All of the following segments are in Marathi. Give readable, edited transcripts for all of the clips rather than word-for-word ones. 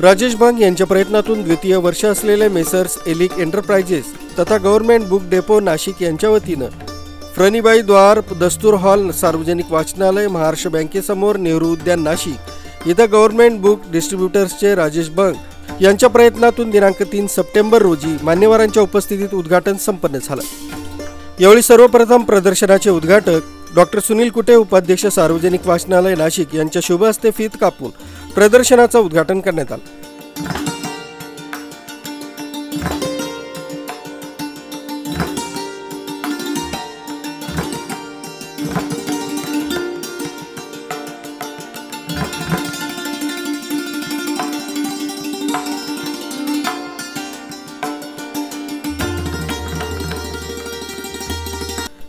राजेश बंग यांच्या प्रयत्नातून द्वितीय वर्ष असलेले मेसर्स एलिक एंटरप्राइजेस तथा गव्हर्नमेंट बुक डेपो नाशिक यांच्या वतीनं फ्रनीबाई द्वार दस्तूर हॉल सार्वजनिक वाचनालय महाराष्ट्र बँकेसमोर नेहरू उद्यान नाशिक इथं गव्हर्नमेंट बुक डिस्ट्रीब्युटर्सचे राजेश बंग यांच्या प्रयत्नातून दिनांक 3 सप्टेंबर रोजी मान्यवरांच्या उपस्थितीत उद्घाटन संपन्न झालं। यावेळी सर्वप्रथम प्रदर्शनाचे उद्घाटक डॉक्टर सुनील कुटे उपाध्यक्ष सार्वजनिक वाचनालय नाशिक यांच्या शुभ हस्ते फीत कापून प्रदर्शनाचं उद्घाटन करण्यात आलं।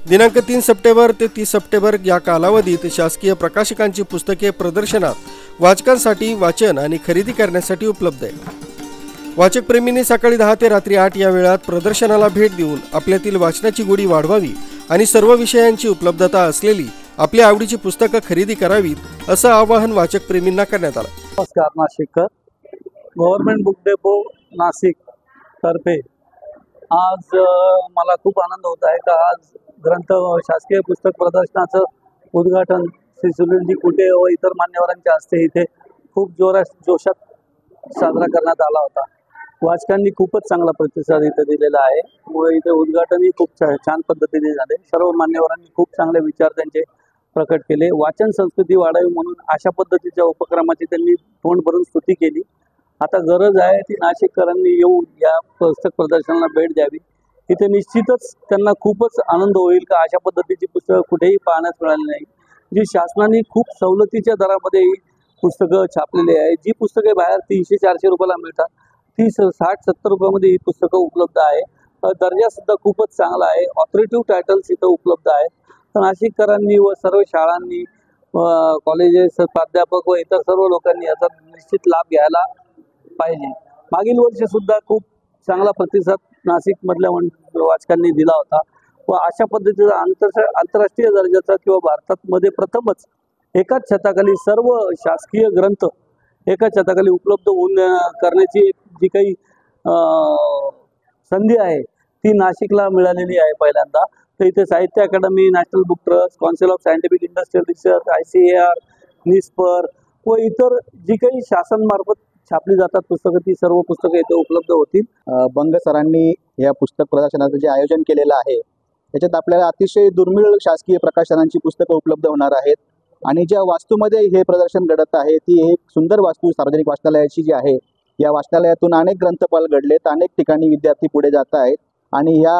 दिनांक 3 सप्टेंबर ते 30 सप्टेंबर या कालावधीत शासकीय प्रकाशकांची पुस्तके प्रदर्शनात वाचकांसाठी वाचन आणि खरेदी करण्यासाठी उपलब्ध आहे। वाचक प्रेमींनी सकाळी 10 ते रात्री 8 या वेळात प्रदर्शनाला भेट देऊन आपल्यातील वाचनाची गोडी वाढवावी आणि सर्व विषयांची उपलब्धता असलेली आपल्या आवडीची पुस्तकं खरेदी करावीत असं आवाहन वाचक प्रेमींना करण्यात आलं। नमस्कार नाशिककर, गव्हर्नमेंट बुक डेपो नाशिक तर्फे आज मला खूप आनंद होत आहे का आज ग्रंथ शासकीय पुस्तक प्रदर्शनाचं उद्घाटन श्री सुनीलजी कुटे व इतर मान्यवरांच्या हस्ते इथे खूप जोशात साजरा करण्यात आला होता। वाचकांनी खूपच चांगला प्रतिसाद इथे दिलेला आहे व इथे उद्घाटनही खूप छान पद्धतीने झाले। सर्व मान्यवरांनी खूप चांगले विचार त्यांचे प्रकट केले। वाचन संस्कृती वाढावी म्हणून अशा पद्धतीच्या उपक्रमाची त्यांनी तोंड भरून स्तुती केली। आता गरज आहे ती नाशिककरांनी येऊन या पुस्तक प्रदर्शनाला भेट द्यावी। इथे निश्चितच त्यांना खूपच आनंद होईल का अशा पद्धतीची पुस्तकं कुठेही पाहण्यास मिळाली नाही। जी शासनाने खूप सवलतीच्या दरामध्ये ही पुस्तकं छापलेली आहे। जी पुस्तके बाहेर 300-400 रुपयाला मिळतात ती 60-70 रुपयामध्ये ही पुस्तकं उपलब्ध आहे। दर्जा सुद्धा खूपच चांगला आहे। ऑथॉरिटिव्ह टायटल्स इथं उपलब्ध आहेत। तर नाशिककरांनी व सर्व शाळांनी कॉलेजेस प्राध्यापक व इतर सर्व लोकांनी याचा निश्चित लाभ घ्यायला पाहिजे। मागील वर्षी सुद्धा खूप चांगला प्रतिसाद नाशिकमधल्या वाचकांनी दिला होता व अशा पद्धतीचा आंतरराष्ट्रीय दर्जाचा किंवा भारतामध्ये प्रथमच एकाच छताखाली सर्व शासकीय ग्रंथ एकाच छताखाली उपलब्ध होऊन करण्याची जी काही संधी आहे ती नाशिकला मिळालेली आहे पहिल्यांदा। तर इथे Sahitya Akademi, national book trust, council of scientific industrial research, ICAR, निस्पर व इतर जी काही शासनमार्फत छापली जातात पुस्तकं ती सर्व पुस्तकं इथे उपलब्ध होतील। बंग सरांनी या पुस्तक प्रदर्शनाचं जे आयोजन केलेलं आहे त्याच्यात आपल्याला अतिशय दुर्मिळ शासकीय प्रकाशनांची पुस्तकं उपलब्ध होणार आहेत आणि ज्या वास्तूमध्ये हे प्रदर्शन घडत आहे ती एक सुंदर वास्तू सार्वजनिक वाचनालयाची जी आहे या वाचनालयातून अनेक ग्रंथपाल घडलेत, अनेक ठिकाणी विद्यार्थी पुढे जात आहेत आणि या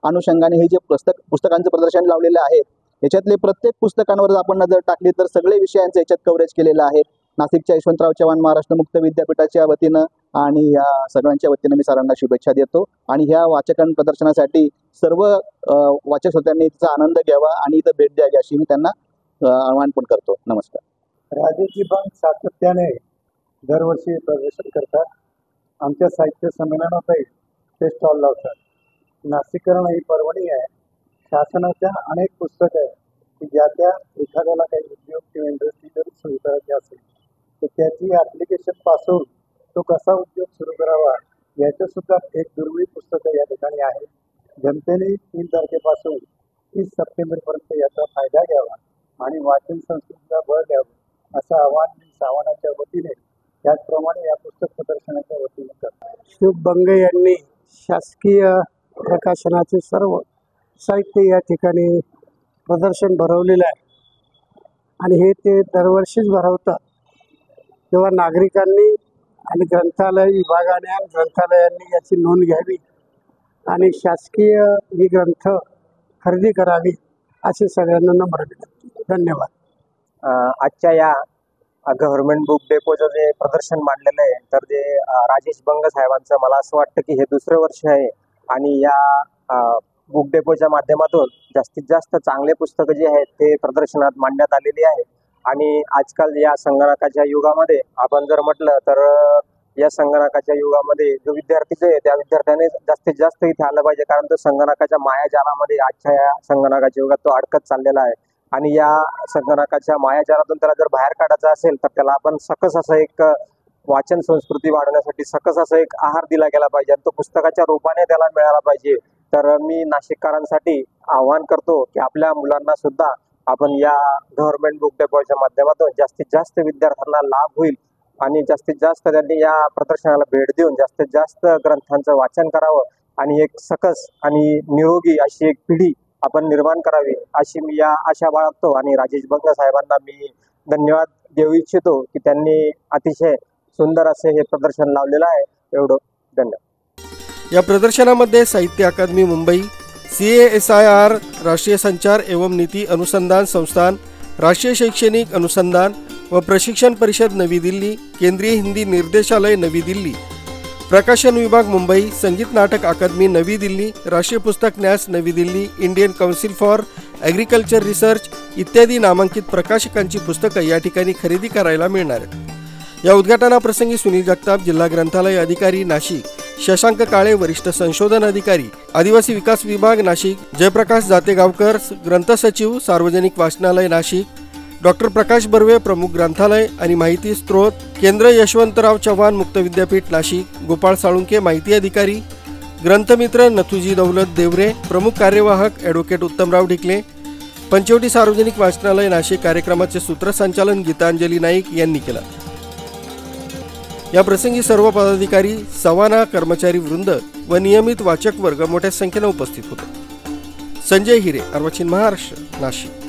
अनुषंगाने हे जे पुस्तकांचं प्रदर्शन लावलेलं आहे याच्यातले प्रत्येक पुस्तकांवर आपण नजर टाकली तर सगळे विषयांचं याच्यात कव्हरेज केलेलं आहे। नाशिकच्या यशवंतराव चव्हाण महाराष्ट्र मुक्त विद्यापीठाच्या वतीनं आणि या सगळ्यांच्या वतीनं मी सरांना शुभेच्छा देतो आणि ह्या वाचकां प्रदर्शनासाठी सर्व वाचक श्रोत्यांनी तिचा आनंद घ्यावा आणि इथं भेट द्यावी अशी मी त्यांना आवाहन पण करतो। नमस्कार। राजेशजी बंग सातत्याने दरवर्षी प्रदर्शन करतात। आमच्या साहित्य संमेलनातही ते स्टॉल लावतात। नाशिककरण ही पर्वणी आहे। शासनाच्या अनेक पुस्तकं आहेत की ज्या त्या एखाद्याला काही उद्योग किंवा इंडस्ट्री जर सुरू करायची असेल तर त्याची ॲप्लिकेशन पासून तो कसा उद्योग सुरू करावा याचं सुद्धा एक दुर्मिळ पुस्तकं या ठिकाणी आहे। जनतेने 3 तारखेपासून 30 सप्टेंबरपर्यंत याचा फायदा घ्यावा आणि वाचन संस्कृतीला बळ द्यावं असं आवाहन मी सावनाच्या वतीने त्याचप्रमाणे या पुस्तक प्रदर्शनाच्या वतीने करतो। शुभ बंग यांनी शासकीय प्रकाशनाचे सर्व साहित्य या ठिकाणी प्रदर्शन भरवलेलं आहे आणि हे ते दरवर्षीच भरवतात। तेव्हा नागरिकांनी आणि ग्रंथालय विभागाने आणि ग्रंथालयांनी याची नोंद घ्यावी आणि शासकीय ही ग्रंथ खरेदी करावी असे सगळ्यांना नम्र विनंती। धन्यवाद। आजच्या या गव्हर्नमेंट बुक डेपोचं जे प्रदर्शन मांडलेलं आहे तर जे राजेश बंग साहेबांचं मला असं वाटतं की हे दुसरं वर्ष आहे आणि या बुक डेपोच्या माध्यमातून जास्तीत जास्त चांगले पुस्तकं जे आहेत ते प्रदर्शनात मांडण्यात आलेली आहे। आणि आजकाल या संगणकाच्या युगामध्ये आपण जर म्हटलं तर या संगणकाच्या युगामध्ये जो विद्यार्थी आहे त्या विद्यार्थ्याने जास्तीत जास्त इथे आलं पाहिजे, कारण तो संगणकाच्या मायाजालामध्ये आजच्या या संगणकाच्या युगात तो अडकत चाललेला आहे। आणि या संगणकाच्या मायाजालातून त्याला जर बाहेर काढायचं असेल तर त्याला आपण सकस असं एक वाचन संस्कृती वाढवण्यासाठी सकस असं एक आहार दिला गेला पाहिजे आणि तो पुस्तकाच्या रूपाने त्याला मिळाला पाहिजे. तर मी नाशिककरांसाठी आवाहन करतो की आपल्या मुलांना सुद्धा आपण या गव्हर्नमेंट बुक डेपोच्या माध्यमातून जास्तीत जास्त विद्यार्थ्यांना लाभ होईल आणि जास्तीत जास्त त्यांनी या प्रदर्शनाला भेट देऊन जास्तीत जास्त ग्रंथांचं वाचन करावं आणि एक सकस आणि निरोगी अशी एक पिढी आपण निर्माण करावी अशी मी या आशा बाळगतो. आणि राजेश बंग साहेबांना मी धन्यवाद देऊ इच्छितो की त्यांनी अतिशय सुंदर असे हे प्रदर्शन लावलेलं आहे. एवढं धन्यवाद. या प्रदर्शनामध्ये साहित्य अकादमी मुंबई, CASIR राष्ट्रीय संचार एवं नीति अनुसंधान संस्थान, राष्ट्रीय शैक्षणिक अनुसंधान व प्रशिक्षण परिषद नवी दिल्ली, केंद्रीय हिंदी निर्देशालय नवी दिल्ली, प्रकाशन विभाग मुंबई, संगीत नाटक अकादमी नवी दिल्ली, राष्ट्रीय पुस्तक न्यास नवी Delhi, Indian council for agriculture research इत्यादी नामांकित प्रकाशकांची पुस्तकं या ठिकाणी खरेदी करायला मिळणार आहेत. या उद्घाटनाप्रसंगी सुनील जगताप, जिल्हा ग्रंथालय अधिकारी नाशिक, शशांक काळे, वरिष्ठ संशोधन अधिकारी, आदिवासी विकास विभाग नाशिक, जयप्रकाश जातेगावकर, ग्रंथ सचिव, सार्वजनिक वाचनालय नाशिक, डॉक्टर प्रकाश बर्वे, प्रमुख ग्रंथालय आणि माहिती स्त्रोत, केंद्र यशवंतराव चव्हाण मुक्त विद्यापीठ नाशिक, गोपाळ साळुंके, माहिती अधिकारी, ग्रंथमित्र नथुजी दौलत देवरे, प्रमुख कार्यवाहक ॲडव्होकेट उत्तमराव ढिकले, पंचवटी सार्वजनिक वाचनालय नाशिक कार्यक्रमाचे सूत्रसंचालन गीतांजली नाईक यांनी केलं. या प्रसंगी सर्व पदाधिकारी, सवाना कर्मचारी वृंद व नियमित वाचक वर्ग मोठ्या संख्येने उपस्थित होते. संजय हिरे, अर्वाचीन महाराष्ट्र, नाशिक.